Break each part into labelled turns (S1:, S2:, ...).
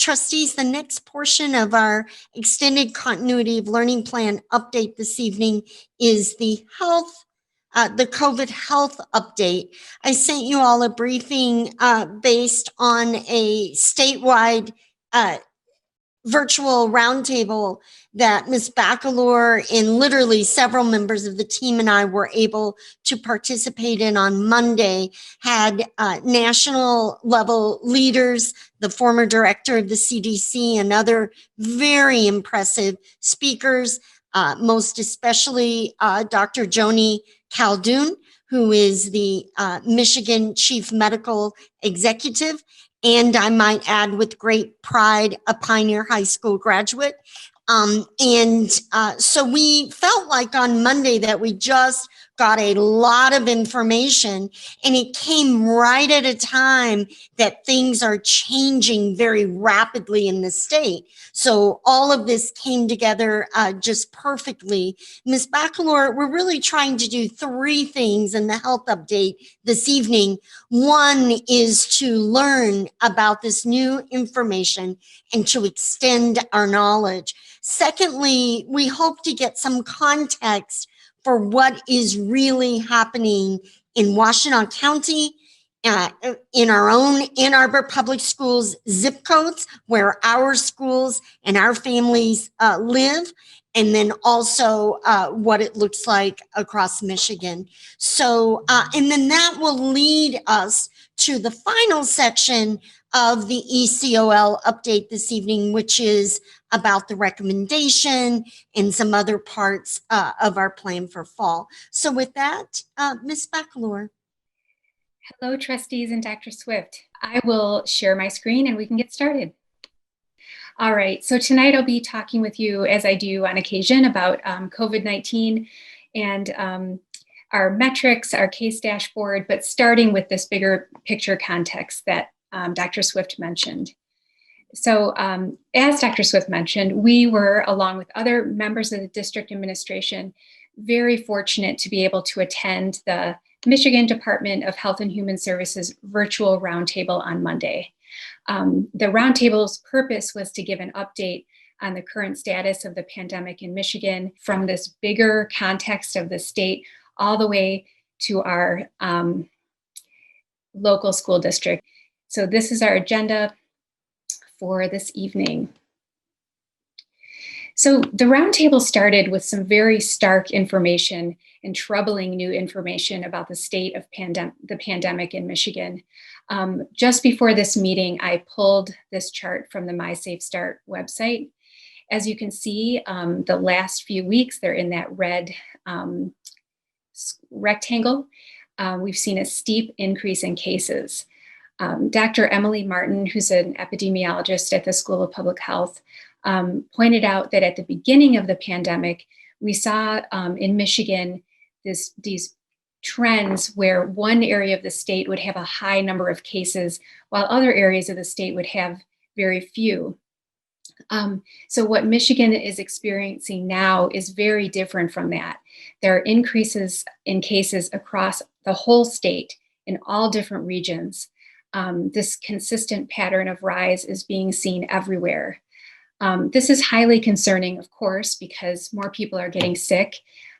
S1: Trustees, the next portion of our extended continuity of learning plan update this evening is the COVID health update. I sent you all a briefing based on a statewide virtual roundtable that Ms. Bacalor and literally several members of the team and I were able to participate in on Monday, had national level leaders, the former director of the CDC and other very impressive speakers, most especially Dr. Joni Caldoun, who is the Michigan Chief Medical Executive, and I might add with great pride, a Pioneer High School graduate. So we felt like on Monday that we just got a lot of information, and it came right at a time that things are changing very rapidly in the state. So all of this came together just perfectly. Ms. Bacalor, we're really trying to do three things in the health update this evening. One is to learn about this new information and to extend our knowledge. Secondly, we hope to get some context for what is really happening in Washtenaw County, in our own Ann Arbor Public Schools zip codes, where our schools and our families live, and then also what it looks like across Michigan. So, and then that will lead us to the final section of the ECOL update this evening, which is about the recommendation and some other parts of our plan for fall. So with that, Ms. Bacalor.
S2: Hello, trustees and Dr. Swift. I will share my screen and we can get started. All right, so tonight I'll be talking with you, as I do on occasion, about COVID-19 and our metrics, our case dashboard, but starting with this bigger picture context that Dr. Swift mentioned. So as Dr. Swift mentioned, we were, along with other members of the district administration, very fortunate to be able to attend the Michigan Department of Health and Human Services virtual roundtable on Monday. The roundtable's purpose was to give an update on the current status of the pandemic in Michigan from this bigger context of the state all the way to our local school district. So this is our agenda for this evening. So the roundtable started with some very stark information and troubling new information about the state of the pandemic in Michigan. Just before this meeting, I pulled this chart from the My Safe Start website. As you can see, the last few weeks, they're in that red rectangle. We've seen a steep increase in cases. Dr. Emily Martin, who's an epidemiologist at the School of Public Health, pointed out that at the beginning of the pandemic, we saw in Michigan these trends where one area of the state would have a high number of cases, while other areas of the state would have very few. So what Michigan is experiencing now is very different from that. There are increases in cases across the whole state in all different regions. This consistent pattern of rise is being seen everywhere. This is highly concerning, of course, because more people are getting sick,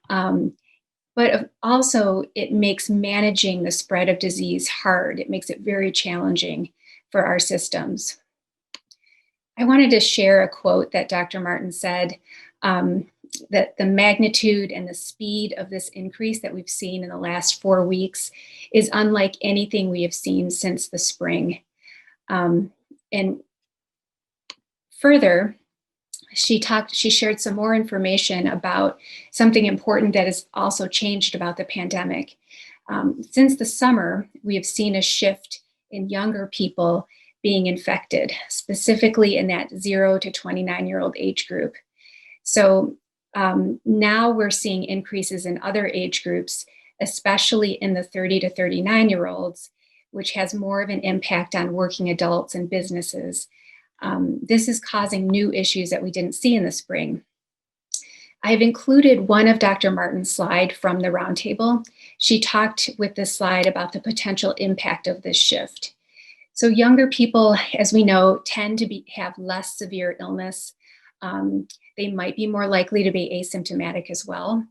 S2: but also it makes managing the spread of disease hard. It makes it very challenging for our systems. I wanted to share a quote that Dr. Martin said, that the magnitude and the speed of this increase that we've seen in the last 4 weeks is unlike anything we have seen since the spring. And further, she shared some more information about something important that has also changed about the pandemic. Since the summer, we have seen a shift in younger people being infected, specifically in that 0 to 29-year-old age group. So now we're seeing increases in other age groups, especially in the 30 to 39-year-olds, which has more of an impact on working adults and businesses. This is causing new issues that we didn't see in the spring. I've included one of Dr. Martin's slide from the roundtable. She talked with this slide about the potential impact of this shift. So younger people, as we know, tend to have less severe illness. They might be more likely to be asymptomatic as well.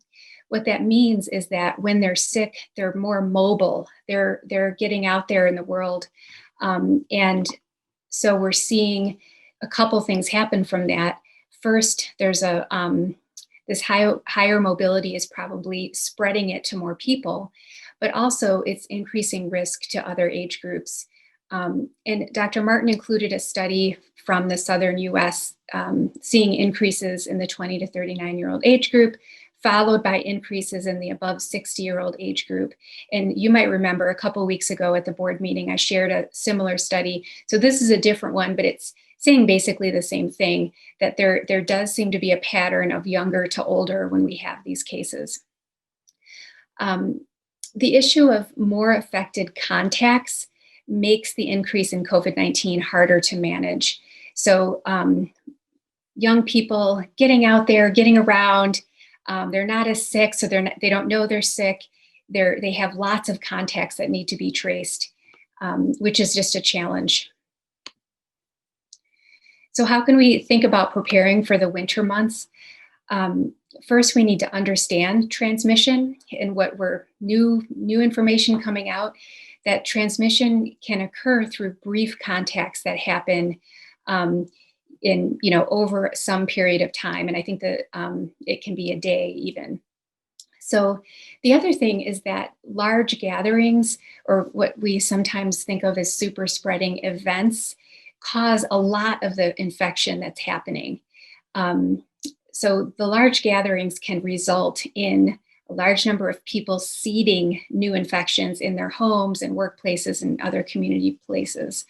S2: What that means is that when they're sick, they're more mobile. They're getting out there in the world. And so we're seeing a couple things happen from that. First, there's this higher mobility is probably spreading it to more people, but also it's increasing risk to other age groups. And Dr. Martin included a study from the southern US seeing increases in the 20 to 39-year-old age group, followed by increases in the above 60-year-old age group. And you might remember a couple of weeks ago at the board meeting, I shared a similar study. So this is a different one, but it's saying basically the same thing, that there does seem to be a pattern of younger to older when we have these cases. The issue of more affected contacts makes the increase in COVID-19 harder to manage. So young people getting out there, getting around, they're not as sick, so they don't know they're sick. They have lots of contacts that need to be traced, which is just a challenge. So how can we think about preparing for the winter months? First, we need to understand transmission and what new information coming out, that transmission can occur through brief contacts that happen in over some period of time. And I think that it can be a day even. So the other thing is that large gatherings, or what we sometimes think of as super spreading events, cause a lot of the infection that's happening. So the large gatherings can result in a large number of people seeding new infections in their homes and workplaces and other community places.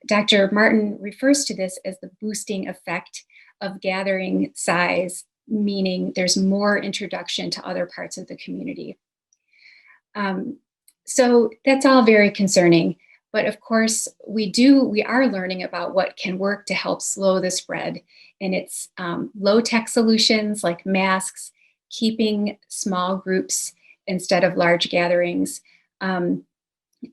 S2: Dr. Martin refers to this as the boosting effect of gathering size, meaning there's more introduction to other parts of the community. So that's all very concerning. But of course, we are learning about what can work to help slow the spread. And it's low-tech solutions like masks, keeping small groups instead of large gatherings. And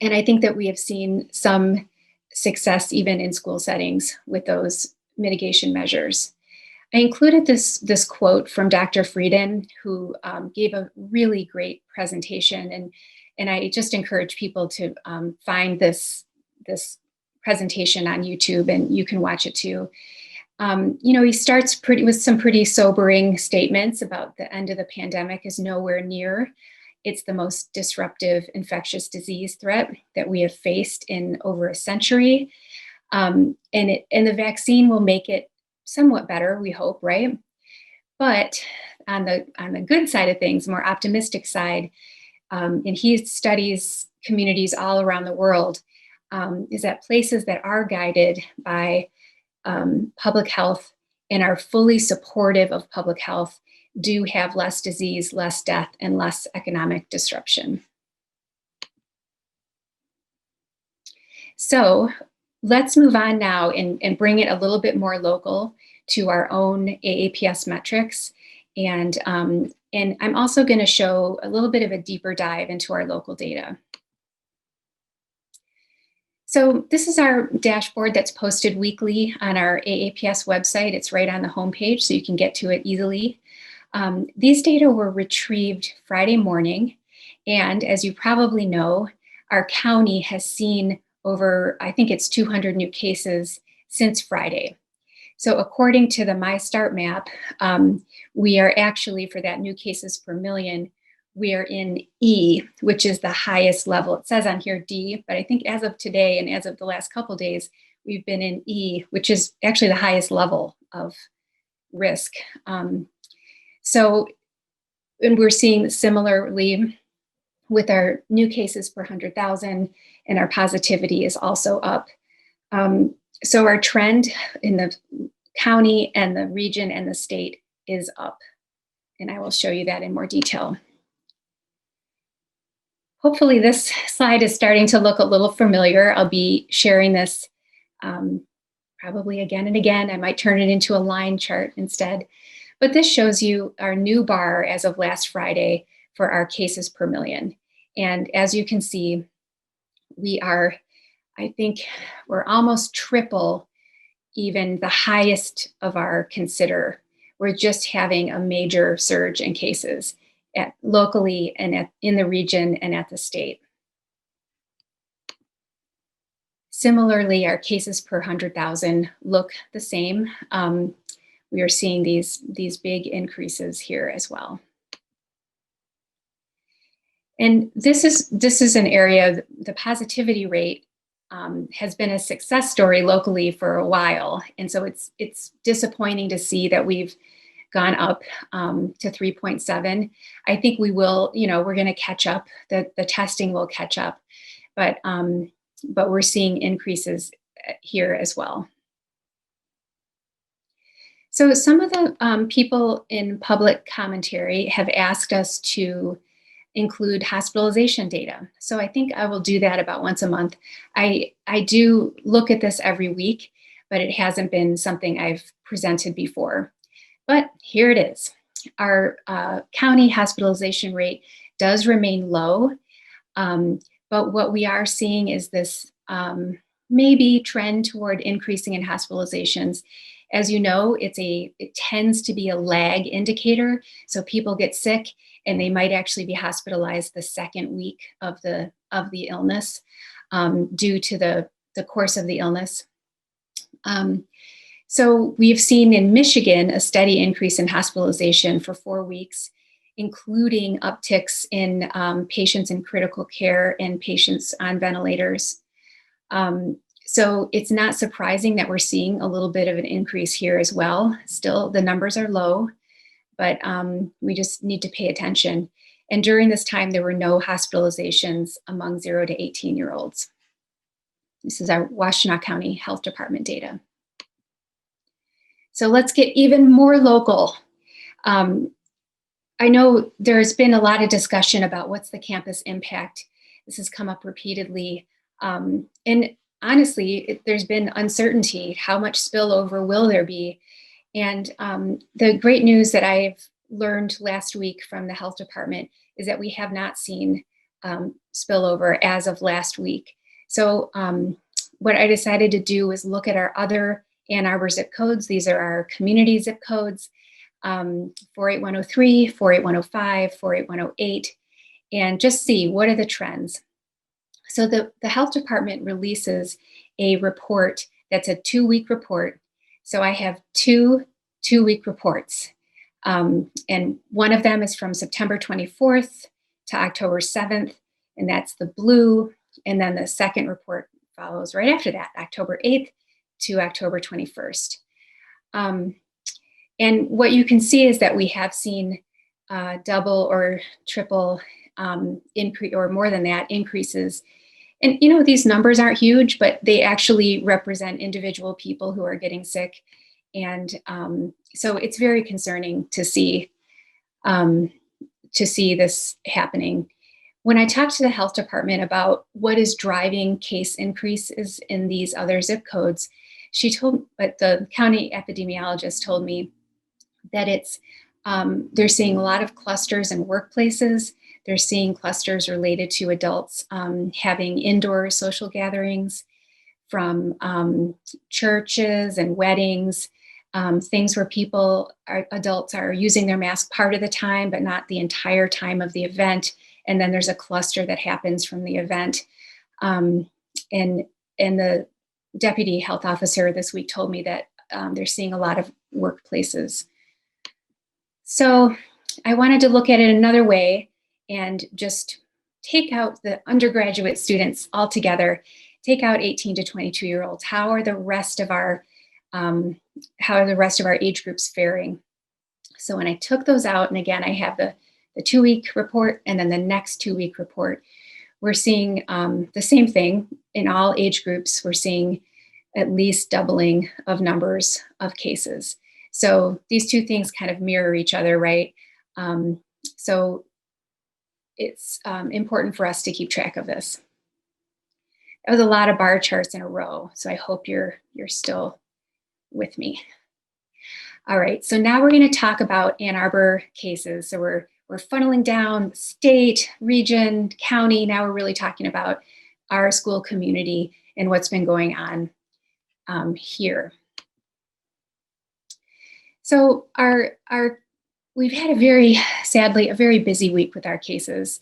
S2: I think that we have seen some success even in school settings with those mitigation measures. I included this quote from Dr. Frieden, who gave a really great presentation, and I just encourage people to find this presentation on YouTube, and you can watch it too. He starts with some pretty sobering statements about the end of the pandemic is nowhere near. It's the most disruptive infectious disease threat that we have faced in over a century. And the vaccine will make it somewhat better, we hope, right? But on the good side of things, more optimistic side, and he studies communities all around the world, is that places that are guided by public health and are fully supportive of public health do have less disease, less death, and less economic disruption. So let's move on now and bring it a little bit more local to our own AAPS metrics. And I'm also going to show a little bit of a deeper dive into our local data. So this is our dashboard that's posted weekly on our AAPS website. It's right on the homepage, so you can get to it easily. These data were retrieved Friday morning, and as you probably know, our county has seen over, I think it's 200 new cases since Friday. So according to the MyStart map, we are actually, for that new cases per million, we are in E, which is the highest level. It says on here D, but I think as of today and as of the last couple of days, we've been in E, which is actually the highest level of risk. And we're seeing similarly with our new cases per 100,000, and our positivity is also up. So our trend in the county and the region and the state is up. And I will show you that in more detail. Hopefully this slide is starting to look a little familiar. I'll be sharing this probably again and again. I might turn it into a line chart instead. But this shows you our new bar as of last Friday for our cases per million. And as you can see, we are I think we're almost triple even the highest of our consider. We're just having a major surge in cases locally and in the region and at the state. Similarly, our cases per 100,000 look the same. We are seeing these big increases here as well. And this is an area, the positivity rate has been a success story locally for a while. And so it's disappointing to see that we've gone up to 3.7. I think we will, we're going to catch up, the testing will catch up, but we're seeing increases here as well. So some of the people in public commentary have asked us to include hospitalization data. So I think I will do that about once a month. I do look at this every week, but it hasn't been something I've presented before. But here it is. Our county hospitalization rate does remain low, but what we are seeing is this maybe trend toward increasing in hospitalizations. As you know, it tends to be a lag indicator. So people get sick and they might actually be hospitalized the second week of the illness due to the course of the illness. So we've seen in Michigan a steady increase in hospitalization for 4 weeks, including upticks in patients in critical care and patients on ventilators. So it's not surprising that we're seeing a little bit of an increase here as well. Still, the numbers are low, but we just need to pay attention. And during this time, there were no hospitalizations among 0 to 18-year-olds. This is our Washtenaw County Health Department data. So let's get even more local. I know there's been a lot of discussion about what's the campus impact. This has come up repeatedly. And honestly, there's been uncertainty. How much spillover will there be? And the great news that I've learned last week from the health department is that we have not seen spillover as of last week. So what I decided to do was look at our other Ann Arbor zip codes. These are our community zip codes, 48103, 48105, 48108, and just see what are the trends. So the health department releases a report that's a 2-week report. So I have two 2-week reports. And one of them is from September 24th to October 7th, and that's the blue. And then the second report follows right after that, October 8th to October 21st. And what you can see is that we have seen double or triple increase, or more than that, increases. And these numbers aren't huge, but they actually represent individual people who are getting sick. And so it's very concerning to see this happening. When I talked to the health department about what is driving case increases in these other zip codes, the county epidemiologist told me that they're seeing a lot of clusters in workplaces. They're seeing clusters related to adults having indoor social gatherings, from churches and weddings, things where adults are using their mask part of the time, but not the entire time of the event. And then there's a cluster that happens from the event. And the deputy health officer this week told me that they're seeing a lot of workplaces. So I wanted to look at it another way and just take out the undergraduate students altogether, take out 18 to 22-year-olds. How are the rest of our age groups faring? So when I took those out, and again, I have the 2-week report and then the next 2-week report, we're seeing the same thing in all age groups. We're seeing at least doubling of numbers of cases. So these two things kind of mirror each other, right? So it's important for us to keep track of this. That was a lot of bar charts in a row, so I hope you're still with me. All right, so now we're going to talk about Ann Arbor cases. So we're funneling down state, region, county. Now we're really talking about our school community and what's been going on here. So we've had sadly, a very busy week with our cases.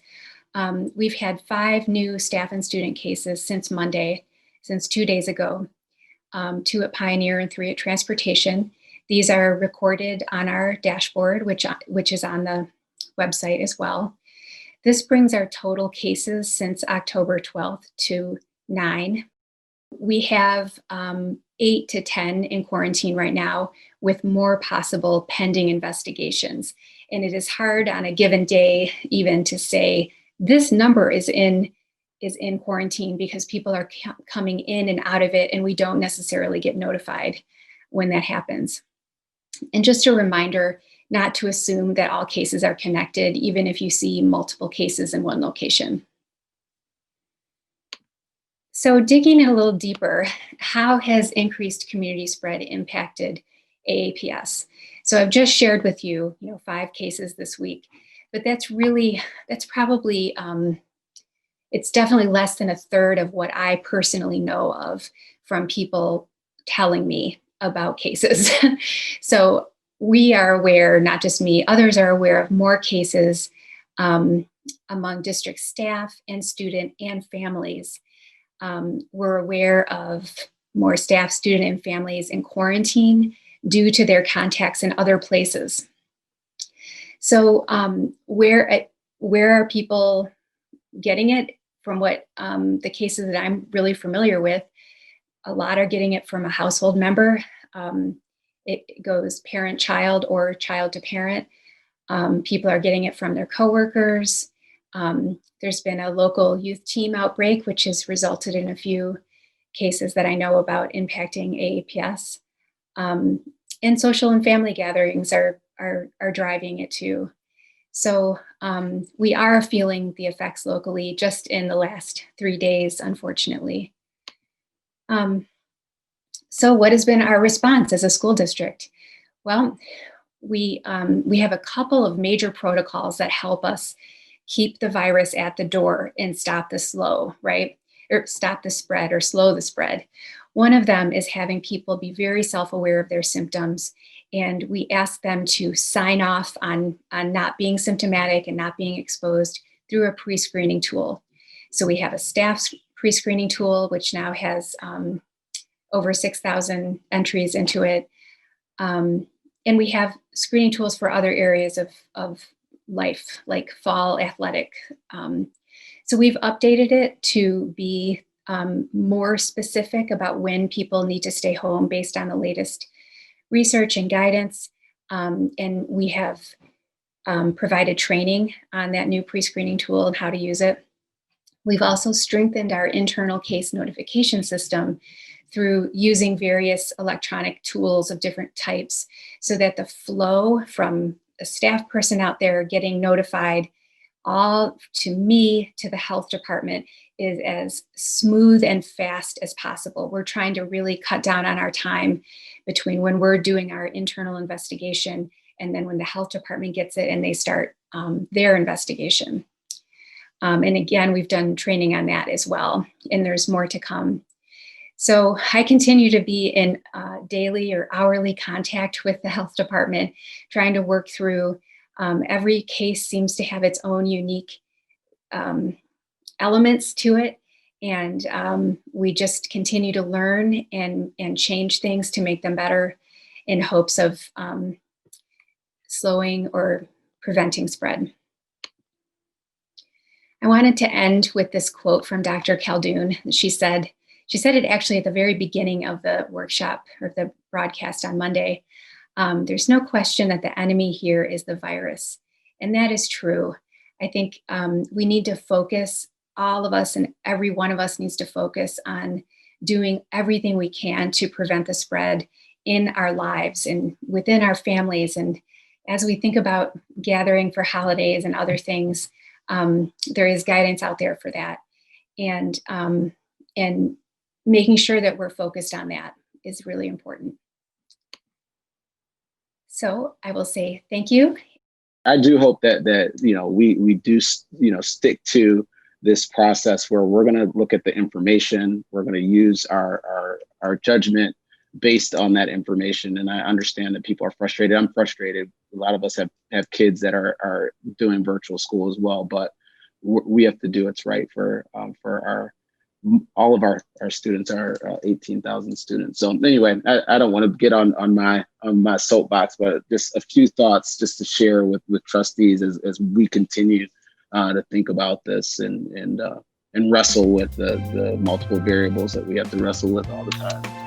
S2: We've had 5 new staff and student cases since Monday, since 2 days ago, 2 at Pioneer and 3 at Transportation. These are recorded on our dashboard, which is on the website as well. This brings our total cases since October 12th to 9. We have 8 to 10 in quarantine right now, with more possible pending investigations. And it is hard on a given day even to say this number is in quarantine, because people are coming in and out of it, and we don't necessarily get notified when that happens. And just a reminder not to assume that all cases are connected, even if you see multiple cases in one location. So digging in a little deeper, how has increased community spread impacted AAPS? So I've just shared with you, 5 cases this week, but that's probably, it's definitely less than a third of what I personally know of from people telling me about cases. So we are aware, not just me, others are aware of more cases among district staff and student and families. We're aware of more staff, student, and families in quarantine due to their contacts in other places. So where are people getting it? From what the cases that I'm really familiar with, a lot are getting it from a household member. It goes parent-child or child to parent. People are getting it from their coworkers. There's been a local youth team outbreak, which has resulted in a few cases that I know about impacting AAPS. And social and family gatherings are driving it too. So we are feeling the effects locally just in the last 3 days, unfortunately. So what has been our response as a school district? Well, we have a couple of major protocols that help us keep the virus at the door and stop the slow, right? Or stop the spread or slow the spread. One of them is having people be very self-aware of their symptoms. And we ask them to sign off on not being symptomatic and not being exposed through a pre-screening tool. So we have a staff pre-screening tool, which now has over 6,000 entries into it. And we have screening tools for other areas of life, like fall athletic. So we've updated it to be more specific about when people need to stay home based on the latest research and guidance. And we have provided training on that new pre-screening tool and how to use it. We've also strengthened our internal case notification system through using various electronic tools of different types, so that the flow from a staff person out there getting notified all to me, to the health department, is as smooth and fast as possible. We're trying to really cut down on our time between when we're doing our internal investigation and then when the health department gets it and they start their investigation. And again, we've done training on that as well, and there's more to come. So I continue to be in daily or hourly contact with the health department, trying to work through every case seems to have its own unique elements to it. And we just continue to learn and change things to make them better in hopes of slowing or preventing spread. I wanted to end with this quote from Dr. Khaldun. She said it actually at the very beginning of the workshop or the broadcast on Monday. There's no question that the enemy here is the virus. And that is true. I think we need to focus, all of us and every one of us needs to focus on doing everything we can to prevent the spread in our lives and within our families. And as we think about gathering for holidays and other things, there is guidance out there for that. And making sure that we're focused on that is really important. So I will say thank you.
S3: I do hope that we do stick to this process where we're going to look at the information, we're going to use our judgment based on that information. And I understand that people are frustrated. I'm frustrated. A lot of us have kids that are doing virtual school as well, but we have to do what's right for all of our students, our 18,000 students. So anyway, I don't want to get on my soapbox, but just a few thoughts just to share with trustees as we continue to think about this and wrestle with the multiple variables that we have to wrestle with all the time.